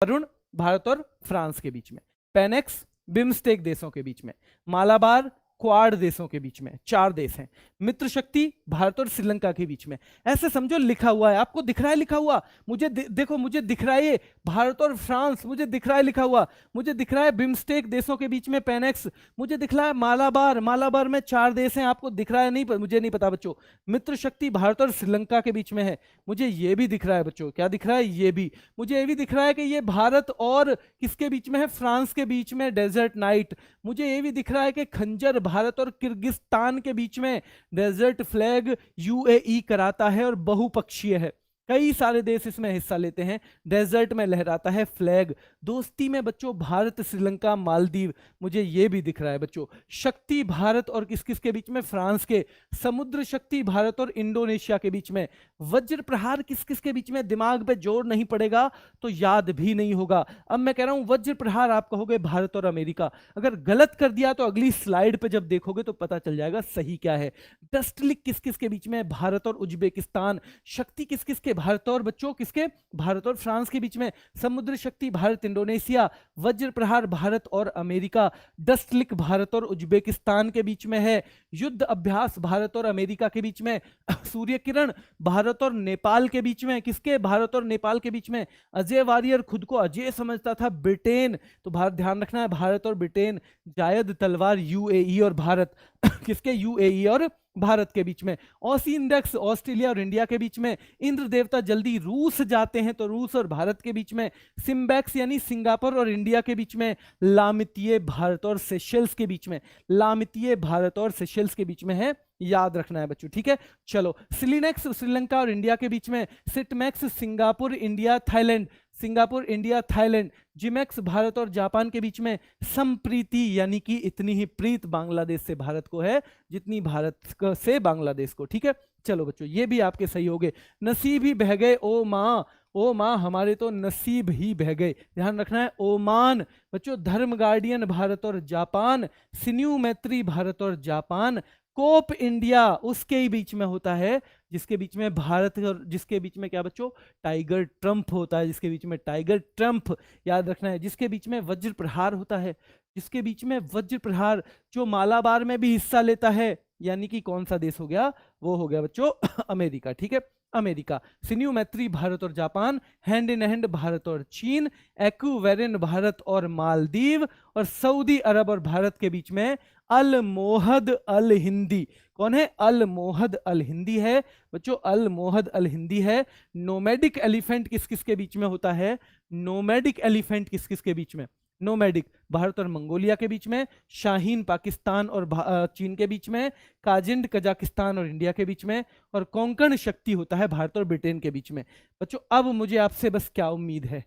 वरुण भारत और फ्रांस के बीच में, पेनेक्स बिम्स्टेक देशों के बीच में, मालाबार क्वाड देशों के बीच में, 4 देश हैं। मित्र शक्ति भारत और श्रीलंका के बीच में। ऐसे समझो लिखा हुआ है, आपको दिख रहा है लिखा हुआ, मुझे देखो मुझे दिख रहा है ये भारत और फ्रांस, मुझे दिख रहा है लिखा हुआ, मुझे दिख रहा है बिम्स्टेक देशों के बीच में पेनेक्स, मुझे दिख रहा है मालाबार, मालाबार में 4 देश हैं, आपको दिख रहा है नहीं, मुझे नहीं पता बच्चों। मित्र शक्ति भारत और श्रीलंका के बीच में है, मुझे ये भी दिख रहा है बच्चों, क्या दिख रहा है, ये भी मुझे ये भी दिख रहा है कि ये भारत और किसके बीच में है, फ्रांस के बीच में, डेजर्ट नाइट। मुझे ये भी दिख रहा है कि खंजर भारत और किर्गिस्तान के बीच में, डेजर्ट फ्लैग यूएई कराता है और बहुपक्षीय है, कई सारे देश इसमें हिस्सा लेते हैं, डेजर्ट में लहराता है फ्लैग। दोस्ती में बच्चों भारत श्रीलंका मालदीव, मुझे ये भी दिख रहा है बच्चों। शक्ति भारत और किस किस के बीच में, फ्रांस के। समुद्र शक्ति भारत और इंडोनेशिया के बीच में। वज्र प्रहार किस किस के बीच में, दिमाग पे जोर नहीं पड़ेगा तो याद भी नहीं होगा। अब मैं कह रहा हूं वज्र प्रहार आप कहोगे भारत और अमेरिका, अगर गलत कर दिया तो अगली स्लाइड पे जब देखोगे तो पता चल जाएगा सही क्या है। डस्टलिक किस किस के बीच में, भारत और उज्बेकिस्तान। शक्ति किस किस के, भारत और बच्चों किसके, भारत और फ्रांस के बीच में। समुद्र शक्ति भारत इंडोनेशिया। वज्र प्रहार भारत और अमेरिका। डस्टलिक भारत और उज्बेकिस्तान के बीच में है। युद्ध अभ्यास भारत और अमेरिका के बीच में। सूर्य किरण भारत और नेपाल के बीच में, किसके, भारत और नेपाल के बीच में। अजय वारियर खुद को अजय समझता था, ब्रिटेन, तो भारत, ध्यान रखना है भारत और ब्रिटेन। जायद तलवार यूएई और भारत, किसके, यूएई और भारत के बीच में। ऑसी इंडेक्स ऑस्ट्रेलिया और इंडिया के बीच में। इंद्र देवता जल्दी रूस जाते हैं तो रूस और भारत के बीच में। सिम्बैक्स यानी सिंगापुर और इंडिया के बीच में। लामितीय भारत और सेशेल्स के बीच में, लामितीय भारत और सेशेल्स के बीच में है, याद रखना है बच्चों, ठीक है। चलो, सिलिनेक्स श्रीलंका और इंडिया के बीच में। सिटमैक्स Singapore India Thailand, Singapore India Thailand. JIMEX Bharat और जापान के बीच में। संप्रीति यानी कि इतनी ही प्रीत बांग्लादेश से भारत को है जितनी भारत से बांग्लादेश को, ठीक है। चलो बच्चों ये भी आपके सही हो गए। नसीब ही बह गए ओ माँ, ओ माँ हमारे तो नसीब ही बह गए, ध्यान रखना है। ओमान बच्चों, धर्म गार्डियन भारत और जापान। सिन्यू मैत्री भारत और जापान। कोप इंडिया उसके ही बीच में होता है जिसके बीच में भारत और जिसके बीच में क्या बच्चों, टाइगर ट्रंप होता है, जिसके बीच में टाइगर ट्रंप, याद रखना है। जिसके बीच में वज्र प्रहार होता है, जिसके बीच में वज्र प्रहार, जो मालाबार में भी हिस्सा लेता है, यानी कि कौन सा देश हो गया, वो हो गया बच्चों अमेरिका, ठीक है, अमेरिका। सिन्यू मैत्री भारत और Japan. Hand in hand Bharat और चीन। एक्वेरिन भारत और मालदीव। और सऊदी अरब और भारत के बीच में अल मोहद अल हिंदी। कौन है, अल मोहद अल हिंदी है बच्चों, अल मोहद अल हिंदी है। नोमैडिक एलिफेंट किस किस के बीच में होता है, नोमैडिक एलिफेंट किस किस के बीच में, नोमैडिक भारत और मंगोलिया के बीच में। शाहीन पाकिस्तान और चीन के बीच में। काजिंड कजाकिस्तान और इंडिया के बीच में। और कोंकण शक्ति होता है भारत और ब्रिटेन के बीच में। बच्चों अब मुझे आपसे बस क्या उम्मीद है,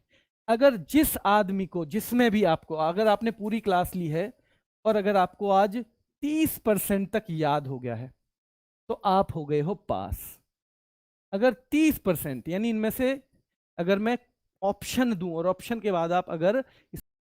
अगर जिस आदमी को, जिसमें भी आपको, अगर आपने पूरी क्लास ली है और अगर आपको आज 30% तक याद हो गया है तो आप हो गए हो पास। अगर 30% यानी इनमें से अगर मैं ऑप्शन दूं और ऑप्शन के बाद आप अगर